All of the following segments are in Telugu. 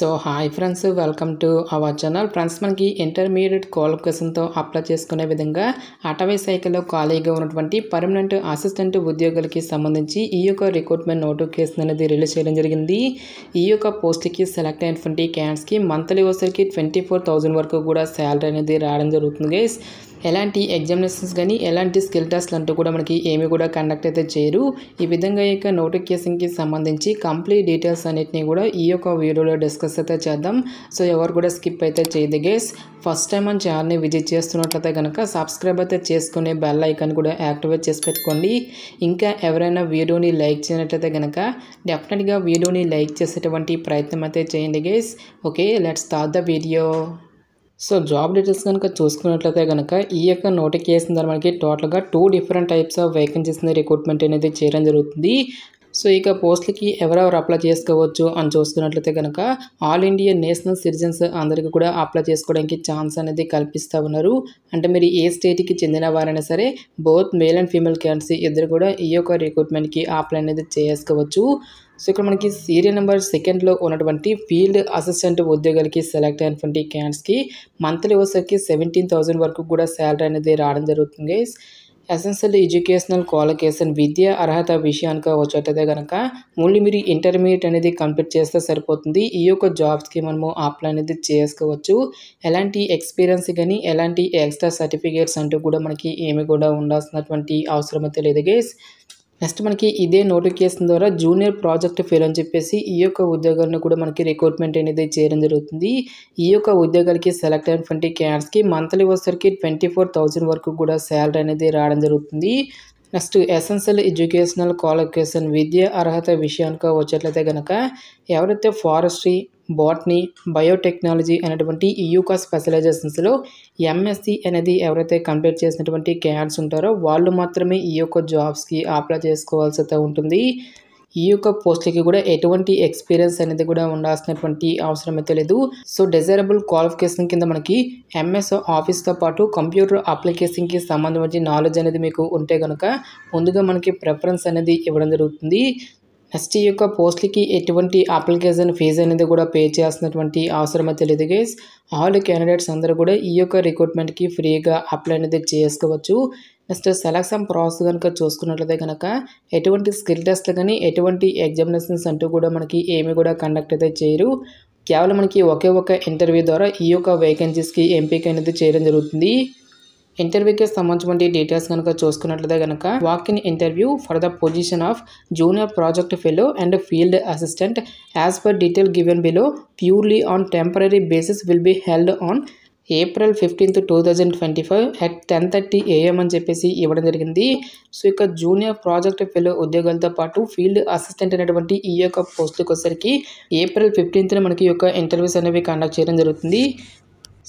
So hi friends, welcome to our channel. Friends, మనకి ఇంటర్మీడియట్ క్వాలిఫికేషన్తో అప్లై చేసుకునే విధంగా అటవీ శాఖలో ఖాళీగా ఉన్నటువంటి పర్మనెంట్ అసిస్టెంట్ ఉద్యోగులకి సంబంధించి ఈ యొక్క రిక్రూట్మెంట్ నోటిఫికేషన్ అనేది రిలీజ్ చేయడం జరిగింది. ఈ యొక్క పోస్ట్కి సెలెక్ట్ అయినటువంటి క్యాండిడేట్స్కి మంత్లీ వచ్చరికి 24,000 వరకు కూడా శాలరీ అనేది రావడం జరుగుతుంది గైస్. ఎలాంటి ఎగ్జామినేషన్స్ కానీ ఎలాంటి స్కిల్ టెస్ట్లు అంటూ కూడా మనకి ఏమి కూడా కండక్ట్ అయితే చేయరు. ఈ విధంగా ఈ యొక్క నోటిఫికేషన్కి సంబంధించి కంప్లీట్ డీటెయిల్స్ అన్నిటిని కూడా ఈ యొక్క వీడియోలో డిస్కస్ అయితే చేద్దాం. సో ఎవరు కూడా స్కిప్ అయితే చేయదు గైస్. ఫస్ట్ టైం మన ఛానల్ని విజిట్ చేస్తున్నట్లయితే కనుక సబ్స్క్రైబ్ అయితే చేసుకునే బెల్ ఐకాన్ కూడా యాక్టివేట్ చేసి పెట్టుకోండి. ఇంకా ఎవరైనా వీడియోని లైక్ చేయనట్లయితే కనుక డెఫినెట్గా వీడియోని లైక్ చేసేటువంటి ప్రయత్నం అయితే చేయండి guys. Okay, let's start the video. So job details కనుక చూసుకున్నట్లయితే కనుక ఈ యొక్క నోటిఫికేషన్ ద్వారా మనకి టోటల్గా 2 డిఫరెంట్ టైప్స్ ఆఫ్ వేకెన్సీస్ని రిక్రూట్మెంట్ అనేది చేయడం జరుగుతుంది. సో ఇక పోస్టులకి ఎవరెవరు అప్లై చేసుకోవచ్చు అని చూసుకున్నట్లయితే కనుక ఆల్ ఇండియా నేషనల్ సిటిజన్స్ అందరికీ కూడా అప్లై చేసుకోవడానికి ఛాన్స్ అనేది కల్పిస్తూ ఉన్నారు. అంటే మీరు ఏ స్టేట్కి చెందిన వారైనా సరే both male and female candidates ఇద్దరు కూడా ఈ యొక్క రిక్రూట్మెంట్కి అప్లై అనేది చేసుకోవచ్చు. సో ఇక్కడ మనకి సీరియల్ నెంబర్ 2లో ఉన్నటువంటి ఫీల్డ్ అసిస్టెంట్ ఉద్యోగాలకి సెలెక్ట్ అయినటువంటి క్యాండిడేట్స్కి మంత్లీ వచ్చరికి 17,000 వరకు కూడా శాలరీ అనేది రావడం జరుగుతుంది. ఎసెన్షియల్ ఎడ్యుకేషనల్ క్వాలిఫికేషన్ విద్యా అర్హత విషయానికి వచ్చేటైతే కనుక ఓన్లీ మీరు ఇంటర్మీడియట్ అనేది కంప్లీట్ చేస్తే సరిపోతుంది. ఈ యొక్క జాబ్స్కి మనము అప్లై అనేది చేసుకోవచ్చు. ఎలాంటి ఎక్స్పీరియన్స్ కానీ ఎలాంటి ఎక్స్ట్రా సర్టిఫికేట్స్ అంటూ కూడా మనకి ఏమి కూడా ఉండాల్సినటువంటి అవసరం అయితే లేదు గైస్. నెక్స్ట్ మనకి ఇదే నోటిఫికేషన్ ద్వారా జూనియర్ ప్రాజెక్ట్ ఫెయిల్ అని చెప్పేసి ఈ యొక్క ఉద్యోగాలను కూడా మనకి రిక్రూట్మెంట్ అనేది చేయడం జరుగుతుంది. ఈ యొక్క ఉద్యోగాలకి సెలెక్ట్ అయినటువంటి క్యాండిడేట్స్కి మంత్లీ వచ్చరికి 24,000 వరకు కూడా శాలరీ అనేది రావడం జరుగుతుంది. నెక్స్ట్ ఎసెన్షియల్ ఎడ్యుకేషనల్ క్వాలిఫికేషన్ విద్యా అర్హత విషయానికి వచ్చేట్లయితే కనుక ఎవరైతే ఫారెస్ట్రీ, బాటనీ, బయోటెక్నాలజీ అనేటువంటి ఈ యొక్క స్పెషలైజేషన్స్లో ఎంఎస్సి అనేది ఎవరైతే కంప్లీట్ చేసినటువంటి క్యాండిడేట్స్ ఉంటారో వాళ్ళు మాత్రమే ఈ యొక్క జాబ్స్కి అప్లై చేసుకోవాల్సి ఉంటుంది. ఈ యొక్క పోస్ట్లకి కూడా ఎటువంటి ఎక్స్పీరియన్స్ అనేది కూడా ఉండాల్సినటువంటి అవసరం అయితే లేదు. సో డిజైరబుల్ క్వాలిఫికేషన్ కింద మనకి ఎంఎస్ ఆఫీస్తో పాటు కంప్యూటర్ అప్లికేషన్కి సంబంధించి నాలెడ్జ్ అనేది మీకు ఉంటే కనుక ముందుగా మనకి ప్రిఫరెన్స్ అనేది ఇవ్వడం జరుగుతుంది. నెక్స్ట్ ఈ యొక్క పోస్ట్లకి ఎటువంటి అప్లికేషన్ ఫీజు అనేది కూడా పే చేయాల్సినటువంటి అవసరం అయితే లేదు గైస్. ఆల్ క్యాండిడేట్స్ అందరూ కూడా ఈ యొక్క రిక్రూట్మెంట్కి ఫ్రీగా అప్లై అనేది చేసుకోవచ్చు. నెక్స్ట్ సెలక్షన్ ప్రాసెస్ కనుక చూసుకున్నట్లయితే కనుక ఎటువంటి స్కిల్ టెస్ట్లు కానీ ఎటువంటి ఎగ్జామినేషన్స్ అంటూ కూడా మనకి ఏమి కూడా కండక్ట్ అయితే చేయరు. కేవలం మనకి ఒకే ఒక ఇంటర్వ్యూ ద్వారా ఈ యొక్క వేకెన్సీస్కి ఎంపిక అనేది చేయడం జరుగుతుంది. ఇంటర్వ్యూకి సంబంధించిన డీటెయిల్స్ కనుక చూసుకున్నట్లయితే కనుక walk in interview for the position of junior project fellow and field assistant as per detail given below purely on temporary basis will be held on April 15th, 2025 at 10:30 AM అని చెప్పేసి ఇవ్వడం జరిగింది. సో ఇక జూనియర్ ప్రాజెక్ట్ ఫెలో ఉద్యోగాలతో పాటు ఫీల్డ్ అసిస్టెంట్ అనేటువంటి ఈ యొక్క పోస్టులకు వచ్చరికి April 15th మనకి ఈ యొక్క ఇంటర్వ్యూస్ అనేవి కండక్ట్ చేయడం జరుగుతుంది.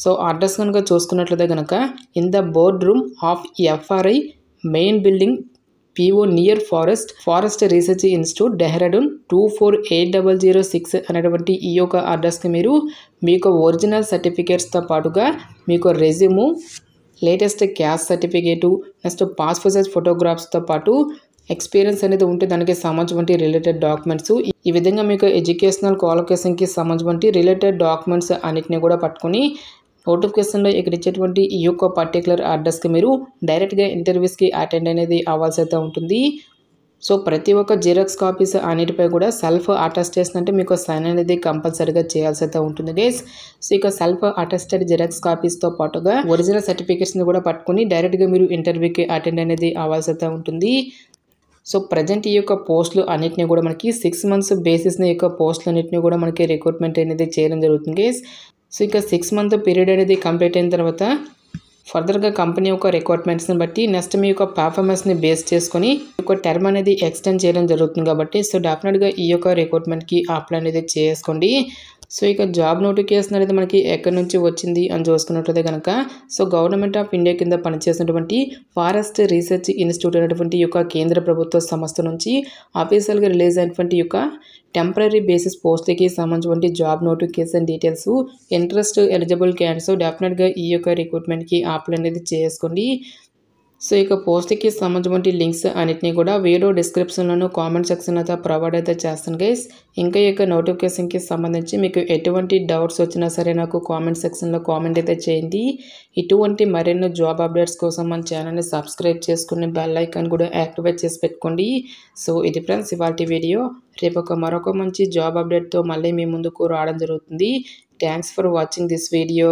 సో అడ్రస్ కనుక చూసుకున్నట్లయితే కనుక in the board room of FRI main building PO near forest research institute Dehradun 248006 అనేటువంటి ఈ యొక్క అడ్రస్కి మీరు మీకు ఒరిజినల్ సర్టిఫికేట్స్తో పాటుగా మీకు resume, latest caste certificate, next passport size ఫోటోగ్రాఫ్స్తో పాటు ఎక్స్పీరియన్స్ అనేది ఉంటే దానికి సంబంధించిన రిలేటెడ్ డాక్యుమెంట్స్, ఈ విధంగా మీకు ఎడ్యుకేషనల్ క్వాలిఫికేషన్కి సంబంధించిన రిలేటెడ్ డాక్యుమెంట్స్ అన్నిటిని కూడా పట్టుకొని నోటిఫికేషన్లో ఇక్కడ ఇచ్చేటువంటి ఈ యొక్క పర్టికులర్ అడ్రస్కి మీరు డైరెక్ట్గా ఇంటర్వ్యూస్కి అటెండ్ అనేది అవ్వాల్సి అయితే ఉంటుంది. సో ప్రతి ఒక్క జిరాక్స్ కాపీస్ అన్నిటిపై కూడా సెల్ఫ్ అటెస్టేషన్ అంటే మీకు సైన్ అనేది కంపల్సరీగా చేయాల్సి అయితే ఉంటుంది గైస్. సో ఇక సెల్ఫ్ అటెస్టెడ్ జిరాక్స్ కాపీస్తో పాటుగా ఒరిజినల్ సర్టిఫికేట్స్ని కూడా పట్టుకొని డైరెక్ట్గా మీరు ఇంటర్వ్యూకి అటెండ్ అనేది అవ్వాల్సి అయితే ఉంటుంది. సో ప్రజెంట్ ఈ యొక్క పోస్టులు అన్నిటిని కూడా మనకి 6 months బేసిస్ని యొక్క పోస్టులు అన్నింటినీ కూడా మనకి రిక్రూట్మెంట్ అనేది చేయడం జరుగుతుంది గైస్. సో ఇక 6 month పీరియడ్ అనేది కంప్లీట్ అయిన తర్వాత ఫర్దర్గా కంపెనీ యొక్క రిక్వైర్మెంట్స్ని బట్టి నెక్స్ట్ మీ యొక్క పర్ఫార్మెన్స్ని బేస్ చేసుకొని ఈ యొక్క టర్మ్ అనేది ఎక్స్టెండ్ చేయడం జరుగుతుంది కాబట్టి సో డెఫినెట్గా ఈ యొక్క రిక్రూట్మెంట్కి అప్లై అనేది చేసుకోండి. సో ఇక జాబ్ నోటిఫికేషన్ అనేది మనకి ఎక్కడి నుంచి వచ్చింది అని చూసుకున్నట్లయితే కనుక సో గవర్నమెంట్ ఆఫ్ ఇండియా కింద పనిచేసినటువంటి ఫారెస్ట్ రీసెర్చ్ ఇన్స్టిట్యూట్ అనేటువంటి యొక్క కేంద్ర ప్రభుత్వ సంస్థ నుంచి ఆఫీషియల్గా రిలీజ్ అయినటువంటి యొక్క టెంపరీ బేసిస్ పోస్ట్కి సంబంధించిన job notification details, interest eligible candidates డెఫినెట్గా ఈ యొక్క రిక్రూట్మెంట్కి అప్లై అనేది చేసుకోండి. సో ఇక పోస్ట్కి సంబంధించిన లింక్స్ అన్నిటిని కూడా వీడియో డిస్క్రిప్షన్లోను కామెంట్ సెక్షన్ అయితే ప్రొవైడ్ అయితే చేస్తాను గైస్. ఇంకా ఈ యొక్క నోటిఫికేషన్కి సంబంధించి మీకు ఎటువంటి డౌట్స్ వచ్చినా సరే నాకు కామెంట్ సెక్షన్లో కామెంట్ అయితే చేయండి. ఇటువంటి మరిన్ని జాబ్ అప్డేట్స్ కోసం మన ఛానల్ని సబ్స్క్రైబ్ చేసుకుని బెల్ ఐకాన్ కూడా యాక్టివేట్ చేసి పెట్టుకోండి. సో ఇది ఫ్రెండ్స్ ఇవాల్టి వీడియో. రేపు మరొక మంచి జాబ్ అప్డేట్తో మళ్ళీ మీ ముందుకు రావడం జరుగుతుంది. Thanks for watching this video.